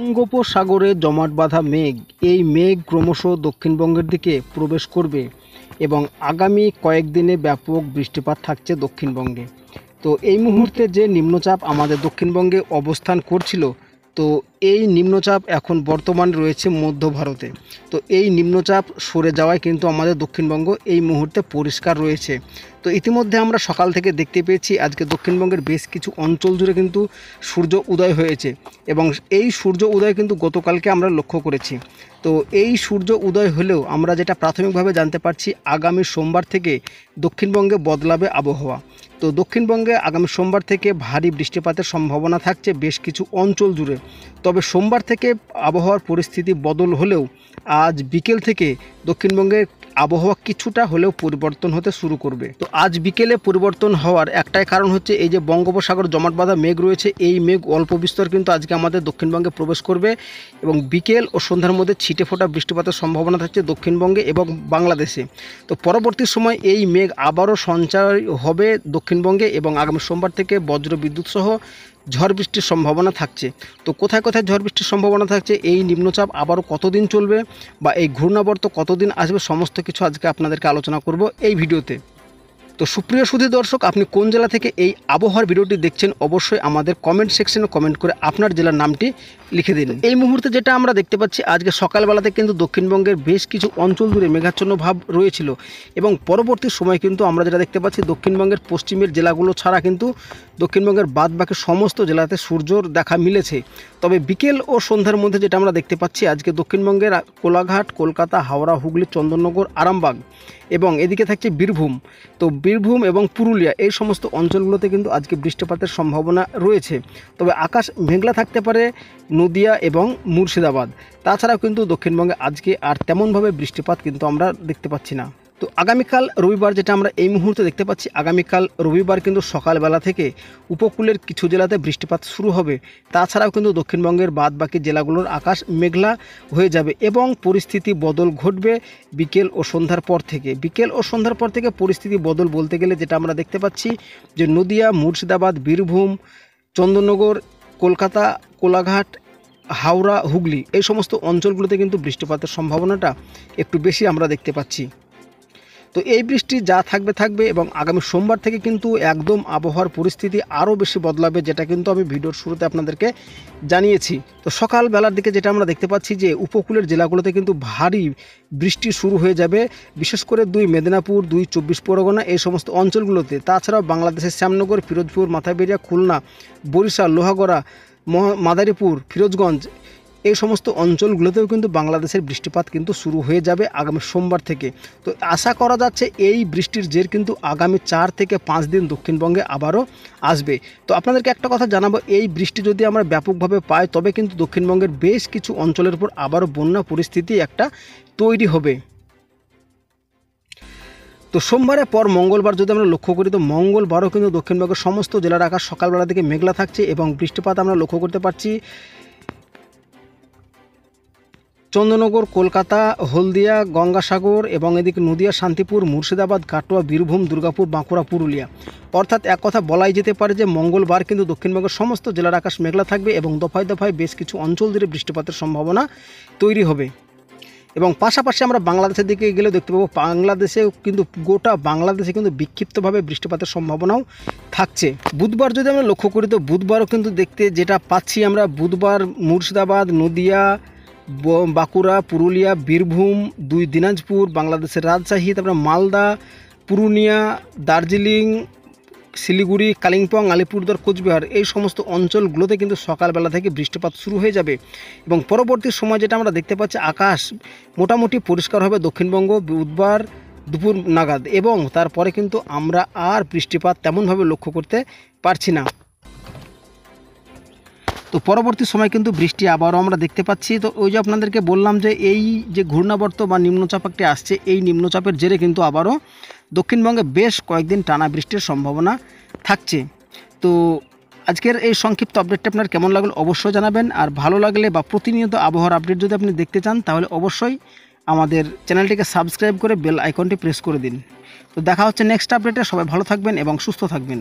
বঙ্গোপসাগরে জমাট বাঁধা মেঘ, এই মেঘ ক্রমশ দক্ষিণবঙ্গের দিকে প্রবেশ করবে এবং আগামী কয়েকদিনে ব্যাপক বৃষ্টিপাত থাকছে দক্ষিণবঙ্গে। তো এই মুহূর্তে যে নিম্নচাপ আমাদের দক্ষিণবঙ্গে অবস্থান করছিল, তো এই নিম্নচাপ এখন বর্তমান রয়েছে মধ্য ভারতে। তো এই নিম্নচাপ সরে যাওয়ায় কিন্তু আমাদের দক্ষিণবঙ্গ এই মুহূর্তে পরিষ্কার রয়েছে। তো ইতিমধ্যে আমরা সকাল থেকে দেখতে পেয়েছি আজকে দক্ষিণবঙ্গের বেশ কিছু অঞ্চল জুড়ে কিন্তু সূর্য উদয় হয়েছে এবং এই সূর্য উদয় কিন্তু গতকালকে আমরা লক্ষ্য করেছি। তো এই সূর্য উদয় হলেও আমরা যেটা প্রাথমিকভাবে জানতে পারছি, আগামী সোমবার থেকে দক্ষিণবঙ্গে বদলাবে আবহাওয়া। তো দক্ষিণবঙ্গে আগামী সোমবার থেকে ভারী বৃষ্টিপাতের সম্ভাবনা থাকছে বেশ কিছু অঞ্চল জুড়ে। তবে সোমবার থেকে আবহাওয়ার পরিস্থিতি বদল হলেও আজ বিকেল থেকে দক্ষিণবঙ্গের আবহাওয়া কিছুটা হলেও পরিবর্তন হতে শুরু করবে। তো আজ বিকেলে পরিবর্তন হওয়ার একটাই কারণ হচ্ছে এই যে বঙ্গোপসাগর জমাট বাঁধা মেঘ রয়েছে, এই মেঘ অল্প বিস্তর কিন্তু আজকে আমাদের দক্ষিণবঙ্গে প্রবেশ করবে এবং বিকেল ও সন্ধ্যার মধ্যে ছিটে ফোটা বৃষ্টিপাতের সম্ভাবনা থাকছে দক্ষিণবঙ্গে এবং বাংলাদেশে। তো পরবর্তী সময় এই মেঘ আবারও সঞ্চয় হবে দক্ষিণবঙ্গে এবং আগামী সোমবার থেকে বজ্র বিদ্যুৎ সহ ঝড় বৃষ্টির সম্ভাবনা থাকছে। তো কোথায় কোথায় ঝড় বৃষ্টির সম্ভাবনা থাকছে, এই নিম্নচাপ আবারও কতদিন চলবে বা এই ঘূর্ণাবর্ত কতদিন আসবে, সমস্ত কিছু আজকে আপনাদেরকে আলোচনা করব এই ভিডিওতে। তো সুপ্রিয় সুধী দর্শক, আপনি কোন জেলা থেকে এই আবহাওয়ার ভিডিওটি দেখছেন অবশ্যই আমাদের কমেন্ট সেকশনে কমেন্ট করে আপনার জেলার নামটি লিখে দিন। এই মুহূর্তে যেটা আমরা দেখতে পাচ্ছি, আজকে সকালবেলাতে কিন্তু দক্ষিণবঙ্গের বেশ কিছু অঞ্চল জুড়ে মেঘাচ্ছন্ন ভাব রয়েছিল এবং পরবর্তী সময় কিন্তু আমরা যেটা দেখতে পাচ্ছি, দক্ষিণবঙ্গের পশ্চিমের জেলাগুলো ছাড়া কিন্তু দক্ষিণবঙ্গের বাদবাকি সমস্ত জেলাতে সূর্যর দেখা মিলেছে। তবে বিকেল ও সন্ধ্যার মধ্যে যেটা আমরা দেখতে পাচ্ছি, আজকে দক্ষিণবঙ্গের কোলাঘাট, কলকাতা, হাওড়া, হুগলি, চন্দননগর, আরামবাগ এবং এদিকে থাকছে বীরভূম। তো বীরভূম এবং পুরুলিয়া এই সমস্ত অঞ্চলগুলোতে কিন্তু আজকে বৃষ্টিপাতের সম্ভাবনা রয়েছে। তবে আকাশ মেঘলা থাকতে পারে নদিয়া এবং মুর্শিদাবাদ। তাছাড়াও কিন্তু দক্ষিণবঙ্গে আজকে আর তেমনভাবে বৃষ্টিপাত কিন্তু আমরা দেখতে পাচ্ছি না। তো আগামীকাল রবিবার যেটা আমরা এই মুহূর্তে দেখতে পাচ্ছি, আগামীকাল রবিবার কিন্তু সকালবেলা থেকে উপকূলের কিছু জেলাতে বৃষ্টিপাত শুরু হবে। তাছাড়াও কিন্তু দক্ষিণবঙ্গের বাদবাকি জেলাগুলোর আকাশ মেঘলা হয়ে যাবে এবং পরিস্থিতি বদল ঘটবে বিকেল ও সন্ধ্যার পর থেকে। বিকেল ও সন্ধ্যার পর থেকে পরিস্থিতি বদল বলতে গেলে যেটা আমরা দেখতে পাচ্ছি যে নদিয়া, মুর্শিদাবাদ, বীরভূম, চন্দননগর, কলকাতা, কোলাঘাট, হাওড়া, হুগলি এই সমস্ত অঞ্চলগুলোতে কিন্তু বৃষ্টিপাতের সম্ভাবনাটা একটু বেশি আমরা দেখতে পাচ্ছি। তো এই বৃষ্টি যা থাকবে এবং আগামী সোমবার থেকে কিন্তু একদম আবহাওয়ার পরিস্থিতি আরও বেশি বদলাবে, যেটা কিন্তু আমি ভিডিওর শুরুতে আপনাদেরকে জানিয়েছি। তো সকালবেলার দিকে যেটা আমরা দেখতে পাচ্ছি যে উপকূলের জেলাগুলোতে কিন্তু ভারী বৃষ্টি শুরু হয়ে যাবে, বিশেষ করে 2 মেদিনীপুর, 2 24 পরগনা এই সমস্ত অঞ্চলগুলোতে। তাছাড়াও বাংলাদেশের শ্যামনগর, পিরোজপুর, মাথাবেড়িয়া, খুলনা, বরিশাল, লোহাগড়া, মাদারীপুর, ফিরোজগঞ্জ এই সমস্ত অঞ্চলগুলোতেও কিন্তু বাংলাদেশের বৃষ্টিপাত কিন্তু শুরু হয়ে যাবে আগামী সোমবার থেকে। তো আশা করা যাচ্ছে এই বৃষ্টির জের কিন্তু আগামী 4 থেকে 5 দিন দক্ষিণবঙ্গে আবারও আসবে। তো আপনাদেরকে একটা কথা জানাবো, এই বৃষ্টি যদি আমরা ব্যাপকভাবে পাই তবে কিন্তু দক্ষিণবঙ্গের বেশ কিছু অঞ্চলের উপর আবারও বন্যা পরিস্থিতি একটা তৈরি হবে। তো সোমবারের পর মঙ্গলবার যদি আমরা লক্ষ্য করি, তো মঙ্গলবারও কিন্তু দক্ষিণবঙ্গের সমস্ত জেলার আকাশ সকালবেলা থেকে মেঘলা থাকছে এবং বৃষ্টিপাত আমরা লক্ষ্য করতে পারছি চন্দননগর, কলকাতা, হলদিয়া, গঙ্গাসাগর এবং এদিকে নদিয়া, শান্তিপুর, মুর্শিদাবাদ, কাটোয়া, বীরভূম, দুর্গাপুর, বাঁকুড়া, পুরুলিয়া। অর্থাৎ এক কথা বলাই যেতে পারে যে মঙ্গলবার কিন্তু দক্ষিণবঙ্গের সমস্ত জেলার আকাশ মেঘলা থাকবে এবং দফায় দফায় বেশ কিছু অঞ্চল জুড়ে বৃষ্টিপাতের সম্ভাবনা তৈরি হবে। এবং পাশাপাশি আমরা বাংলাদেশের দিকে গেলেও দেখতে পাবো, বাংলাদেশেও কিন্তু গোটা বাংলাদেশে কিন্তু বিক্ষিপ্তভাবে বৃষ্টিপাতের সম্ভাবনাও থাকছে। বুধবার যদি আমরা লক্ষ্য করি, তো বুধবারও কিন্তু দেখতে যেটা পাচ্ছি আমরা, বুধবার মুর্শিদাবাদ, নদিয়া, বাঁকুড়া, পুরুলিয়া, বীরভূম, 2 দিনাজপুর, বাংলাদেশের রাজশাহী, তারপরে মালদা, পুরুলিয়া, দার্জিলিং, শিলিগুড়ি, কালিম্পং, আলিপুরদুয়ার, কোচবিহার এই সমস্ত অঞ্চলগুলোতে কিন্তু সকালবেলা থেকে বৃষ্টিপাত শুরু হয়ে যাবে এবং পরবর্তী সময় যেটা আমরা দেখতে পাচ্ছি, আকাশ মোটামুটি পরিষ্কার হবে দক্ষিণবঙ্গ বুধবার দুপুর নাগাদ এবং তারপরে কিন্তু আমরা আর বৃষ্টিপাত তেমনভাবে লক্ষ্য করতে পারছি না। তো পরবর্তী সময় কিন্তু বৃষ্টি আবারও আমরা দেখতে পাচ্ছি। তো ওই যে আপনাদেরকে বললাম যে এই যে ঘূর্ণাবর্ত বা নিম্নচাপ একটি আসছে, এই নিম্নচাপের জেরে কিন্তু আবারও দক্ষিণবঙ্গে বেশ কয়েকদিন টানা বৃষ্টির সম্ভাবনা থাকছে। তো আজকের এই সংক্ষিপ্ত আপডেটটা আপনার কেমন লাগলো অবশ্যই জানাবেন। আর ভালো লাগলে বা প্রতিনিয়ত আবহাওয়ার আপডেট যদি আপনি দেখতে চান তাহলে অবশ্যই আমাদের চ্যানেলটিকে সাবস্ক্রাইব করে বেল আইকনটি প্রেস করে দিন। তো দেখা হচ্ছে নেক্সট আপডেটে। সবাই ভালো থাকবেন এবং সুস্থ থাকবেন।